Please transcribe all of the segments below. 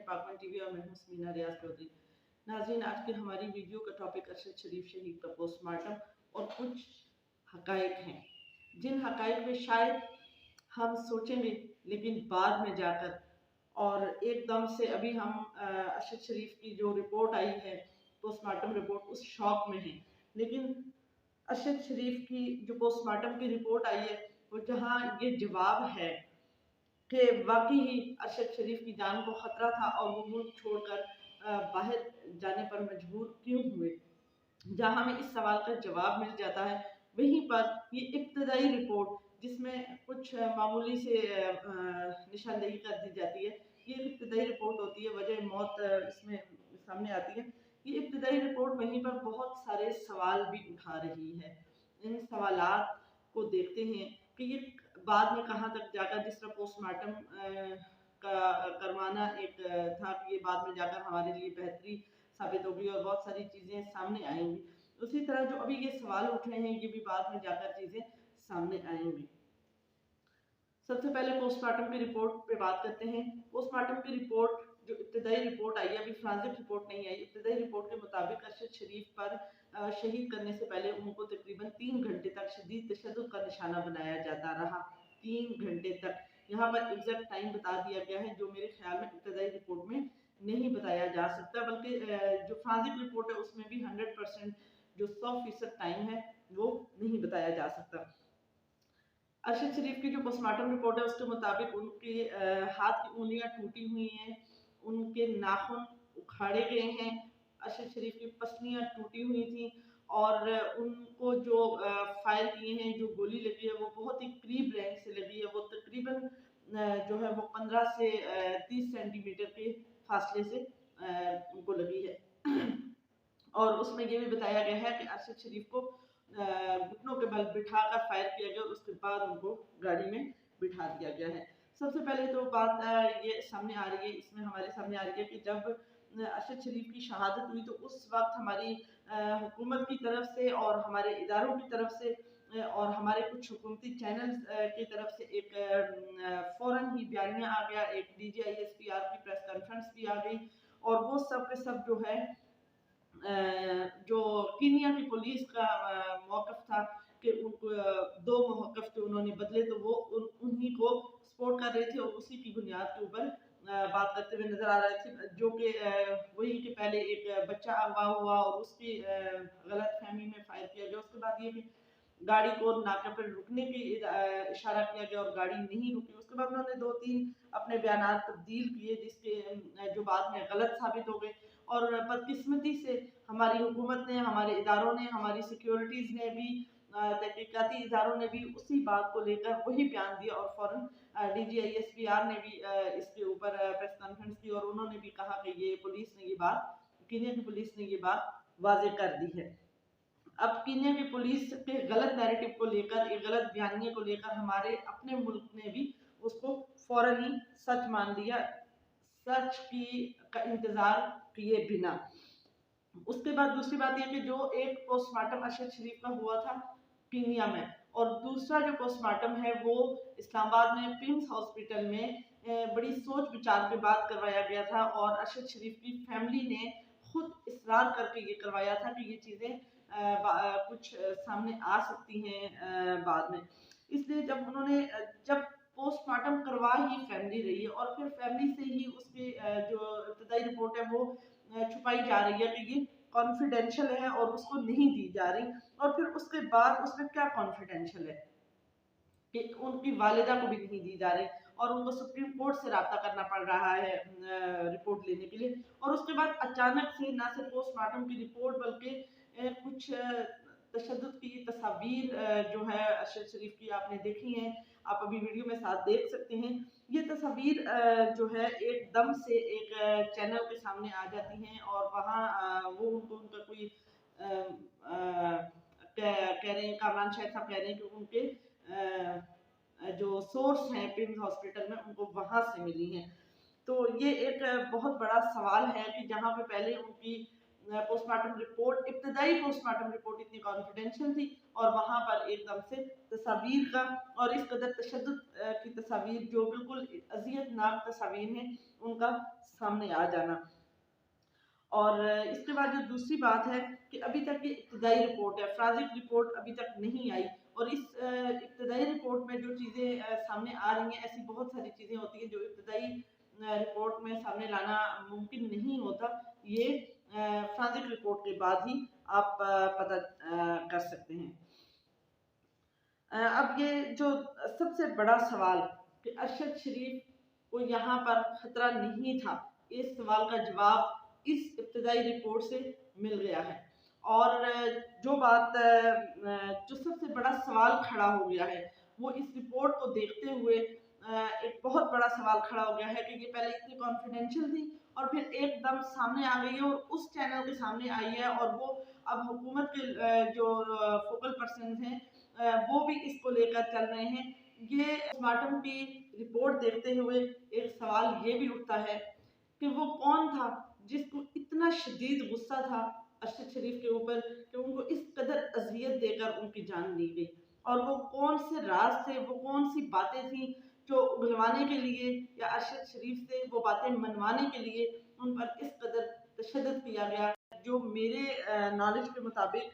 पाकवन TV और मैं हूं समीना रियाज चौधरी। नाज़रीन, आज की हमारी वीडियो का टॉपिक अरशद शरीफ शहीद का पोस्टमार्टम और कुछ हकायक हैं, जिन हकायक में शायद हम सोचेंगे लेकिन बाद में जाकर और एकदम से अभी हम अरशद शरीफ की जो रिपोर्ट आई है, पोस्टमार्टम रिपोर्ट, उस शॉक में है। लेकिन अरशद शरीफ की जो पोस्टमार्टम की रिपोर्ट आई है, वो जहाँ ये जवाब है कि वाकई ही अरशद शरीफ की जान को खतरा था और वो मुल्क छोड़कर बाहर जाने पर मजबूर क्यों हुए, जहां हमें इस सवाल का जवाब मिल जाता है, वहीं पर ये इब्तदाई रिपोर्ट जिसमें कुछ मामूली से निशानदेही कर दी जाती है, ये इब्तदाई रिपोर्ट होती है, वजह मौत इसमें सामने आती है। ये इब्तदाई रिपोर्ट वहीं पर बहुत सारे सवाल भी उठा रही है। इन सवालात को देखते हैं कि ये बाद में कहाँ तक जाकर, जिस तरह पोस्टमार्टम का करवाना एक था कि ये बाद में जाकर हमारे लिए बेहतरी साबित होगी और बहुत सारी चीज़ें सामने आएंगी, उसी तरह जो अभी ये सवाल उठ रहे हैं ये भी बाद में जाकर चीज़ें सामने आएंगी। सबसे पहले पोस्टमार्टम की रिपोर्ट पे बात करते हैं। पोस्टमार्टम की रिपोर्ट जो इब्तदाई रिपोर्ट आई है, अभी फ्रांसिक रिपोर्ट नहीं आई, इब्तदाई रिपोर्ट के मुताबिक अरशद शरीफ पर शहीद करने से पहले उनको तकरीबन 3 घंटे तक शदीद तशद्दुद का निशाना बनाया जाता रहा। 3 घंटे तक। यहाँ पर एग्जैक्ट टाइम बता दिया गया है, जो मेरे ख्याल में इब्तदाई रिपोर्ट में नहीं बताया जा सकता, बल्कि जो फ्रांसिक रिपोर्ट है उसमें भी 100% जो 100% टाइम है वो नहीं बताया जा सकता। अरशद शरीफ की जो पोस्टमार्टम रिपोर्ट है उसके मुताबिक उनके हाथ की उंगलियां टूटी हुई हैं, उनके नाखून उखाड़े गए हैं, अरशद शरीफ की पसलियां टूटी हुई थी और उनको जो फायर किए हैं, जो गोली लगी है वो बहुत ही करीब रेंज से लगी है। वो तकरीबन जो है वो 15 से 30 सेंटीमीटर के फासले से उनको लगी है। और उसमें ये भी बताया गया है कि अरशद शरीफ को घुटनों के बल बिठाकर फायर किया गया और उसके बाद उनको गाड़ी में बिठा दिया गया है। सबसे पहले तो बात ये सामने आ रही है, इसमें हमारे सामने आ रही है कि जब अरशद शरीफ की शहादत हुई तो उस वक्त हमारी हुकूमत की तरफ से और हमारे इदारों की तरफ से और हमारे कुछ हुकूमती चैनल्स की तरफ से एक फ़ौरन ही बयानिया आ गया, एक DGISPR की प्रेस कॉन्फ्रेंस भी आ गई और वो सब के सब जो है जो कीनिया की पुलिस का मौक़िफ़ था कि उनको 2 मौक़िफ़ जो उन्होंने बदले, तो वो उन्हीं को सपोर्ट कर रहे थे और उसी की बुनियाद के ऊपर बात करते हुए नज़र आ रहे थे, जो कि वही कि पहले एक बच्चा अगवा हुआ और उसकी गलतफ़हमी में फायर किया गया। उसके बाद ये कि गाड़ी को नाके पर रुकने की इशारा किया गया और गाड़ी नहीं रुकी। उसके बाद उन्होंने 2-3 अपने बयानात तब्दील किए, जिसके जो बाद में गलत साबित हो गए और बदकिस्मती से हमारी हुकूमत ने, हमारे इदारों ने, हमारी सिक्योरिटीज़ ने भी, तहकीकाती इदारों ने भी उसी बात को लेकर वही बयान दिया और फ़ौरन DGISPR ने भी इसके ऊपर प्रेस कॉन्फ्रेंस की और उन्होंने भी कहा कि ये पुलिस ने ये बात, कीनिया की पुलिस ने ये बात वाज़ेह कर दी है। अब कीनिया की पुलिस के गलत नैरेटिव को लेकर, एक गलत बयानिए को लेकर हमारे अपने मुल्क ने भी उसको फ़ौरन ही सच मान लिया, सच की का इंतज़ार किए बिना। उसके बाद दूसरी बात यह कि जो एक पोस्टमार्टम अरशद शरीफ का हुआ था कीनिया में और दूसरा जो पोस्टमार्टम है वो इस्लामाबाद में प्रिंस हॉस्पिटल में बड़ी सोच विचार के बाद करवाया गया था और अरशद शरीफ की फैमिली ने खुद इसरार करके ये करवाया था कि ये चीज़ें कुछ सामने आ सकती हैं बाद में। इसलिए जब उन्होंने जब पोस्टमार्टम करवा ही फैमिली रही है और फिर फैमिली से ही उसकी जो इब्तदाई रिपोर्ट है वो छुपाई जा रही है कि ये कॉन्फिडेंशियल है और उसको नहीं दी जा रही, और फिर उसके बाद उसमें क्या कॉन्फिडेंशियल है कि उनकी वालिदा को भी नहीं दी जा रही और उनको सुप्रीम कोर्ट से राब्ता करना पड़ रहा है रिपोर्ट लेने के लिए। और उसके बाद अचानक से ना सिर्फ पोस्टमार्टम की रिपोर्ट बल्कि कुछ तशद्दुद की तस्वीर जो है अरशद शरीफ की आपने देखी हैं, आप अभी वीडियो में साथ देख सकते हैं। ये तस्वीर जो है एकदम से एक चैनल के सामने आ जाती हैं और वहाँ वो उनको उनका कोई कह रहे हैं, कामरान शायद साहब कह रहे हैं कि उनके जो सोर्स हैं प्रिंस हॉस्पिटल में उनको वहाँ से मिली हैं। तो ये एक बहुत बड़ा सवाल है कि जहाँ पे पहले उनकी पोस्टमार्टम रिपोर्ट, इब्तदाई पोस्टमार्टम रिपोर्ट इतनी कॉन्फिडेंशियल थी और वहाँ पर एकदम से तस्वीर का और इस कदर तशद्दुद की तस्वीर जो बिल्कुल अजियतनाक तस्वीर हैं उनका सामने आ जाना। और इसके बाद जो दूसरी बात है कि अभी तक की इब्तदाई रिपोर्ट है, फ्राजिक रिपोर्ट अभी तक नहीं आई और इस इब्तदाई रिपोर्ट में जो चीज़ें सामने आ रही हैं, ऐसी बहुत सारी चीज़ें होती हैं जो इब्तदाई रिपोर्ट में सामने लाना मुमकिन नहीं होता। ये फ्राजिक रिपोर्ट के बाद ही आप पता कर सकते हैं। अब ये जो सबसे बड़ा सवाल कि अरशद शरीफ को यहाँ पर खतरा नहीं था, इस सवाल का जवाब इस इब्तदाई रिपोर्ट से मिल गया है। और जो बात जो सबसे बड़ा सवाल खड़ा हो गया है वो इस रिपोर्ट को देखते हुए एक बहुत बड़ा सवाल खड़ा हो गया है कि ये पहले इतनी कॉन्फिडेंशियल थी और फिर एकदम सामने आ गई है और उस चैनल के सामने आई है और वो अब हुकूमत के जो फोकल पर्सन हैं वो भी इसको लेकर चल रहे हैं। ये पोस्टमार्टम की रिपोर्ट देखते हुए एक सवाल ये भी उठता है कि वो कौन था जिसको इतना शदीद गुस्सा था अरशद शरीफ के ऊपर कि उनको इस कदर अजियत देकर उनकी जान ली गई, और वो कौन से राज थे, वो कौन सी बातें थी जो उगलवाने के लिए या अरशद शरीफ से वो बातें मनवाने के लिए उन पर इस कदर तशद्दुद किया गया। जो मेरे नॉलेज के मुताबिक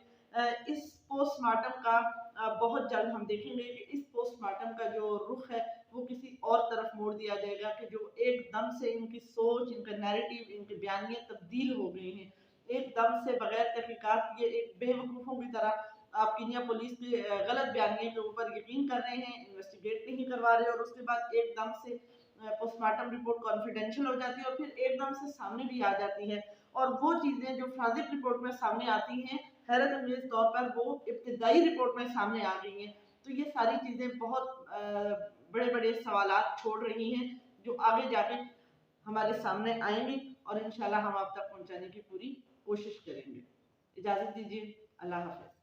इस पोस्टमार्टम का बहुत जल्द हम देखेंगे कि इस पोस्टमार्टम का जो रुख है वो किसी और तरफ मोड़ दिया जाएगा कि जो एकदम से इनकी सोच, इनका नैरेटिव, इनके बयानियाँ तब्दील हो गए हैं एकदम से बगैर तहकीकात किए। एक बेवकूफ़ों की तरह आप कीनिया पुलिस के गलत बयानिए के ऊपर यकीन कर रहे हैं, इन्वेस्टिगेट नहीं करवा रहे और उसके बाद एकदम से पोस्टमार्टम रिपोर्ट कॉन्फिडेंशियल हो जाती है और फिर एकदम से सामने भी आ जाती है। और वो चीज़ें जो फ्राजिक रिपोर्ट में सामने आती हैं हैरत अंगेज तौर पर वो इब्तदाई रिपोर्ट में सामने आ गई हैं। तो ये सारी चीज़ें बहुत बड़े बड़े सवालात छोड़ रही हैं जो आगे जाके हमारे सामने आएंगी और इंशाल्लाह हम आप तक पहुंचाने की पूरी कोशिश करेंगे। इजाज़त दीजिए, अल्लाह हाफ़िज़।